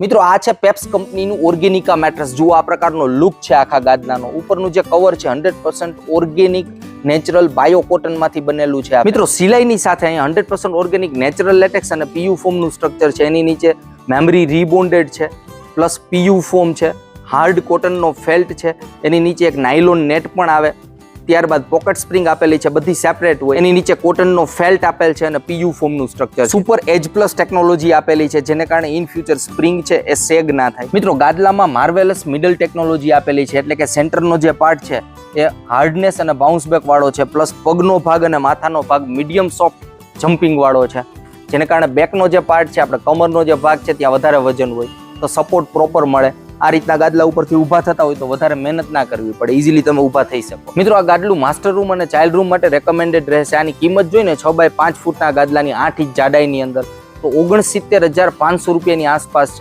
મિત્રો આ છે પેપ્સ કંપનીનું ઓર્ગેનિકા મેટ્રેસ. જુઓ આ પ્રકારનો લુક છે આખા ગાદલાનો. ઉપરનું જે કવર છે 100% ઓર્ગેનિક નેચરલ બાયો કોટન માંથી બનેલું છે. મિત્રો સિલાઈની સાથે અહીંયા 100% ઓર્ગેનિક નેચરલ લેટેક્સ અને પીયુ ફોમ નું સ્ટ્રક્ચર છે. એની નીચે મેમરી રીબોન્ડેડ છે, પ્લસ પીયુ ફોમ છે, હાર્ડ કોટન નો ફેલ્ટ છે, એની નીચે એક નાયલોન નેટ પણ આવે, ત્યારબાદ પોકેટ સ્પ્રિંગ આપેલી છે, બધી સેપરેટ હોય. એની નીચે કોટન નો ફેલ્ટ આપેલ છે અને પીયુ ફોમ નું સ્ટ્રક્ચર. સુપર એજ પ્લસ ટેકનોલોજી આપેલી છે, જેને કારણે ઇન ફ્યુચર સ્પ્રિંગ છે એ સેગ ના થાય. મિત્રો ગાદલામાં માર્વેલસ મિડલ ટેકનોલોજી આપેલી છે, એટલે કે સેન્ટરનો જે પાર્ટ છે એ હાર્ડનેસ અને બાઉન્સ બેક વાળો છે, પ્લસ પગનો ભાગ અને માથાનો ભાગ મીડિયમ સોફ્ટ જમ્પિંગ વાળો છે, જેને કારણે બેકનો જે પાર્ટ છે, આપણે કમરનો જે ભાગ છે ત્યાં વધારે વજન હોય તો સપોર્ટ પ્રોપર મળે. આ રીતના ગાદલા ઉપરથી ઊભા થતા હોય તો વધારે મહેનત ના કરવી પડે, ઇઝીલી તમે ઊભા થઈ શકો. મિત્રો આ ગાદલું માસ્ટર રૂમ અને ચાઇલ્ડ રૂમ માટે રેકમેન્ડેડ રહેશે. આની કિંમત જોઈને 6x5 ફૂટના ગાદલાની 8 ઇંચ જાડાઈની અંદર તો 69,500 રૂપિયાની આસપાસ છે.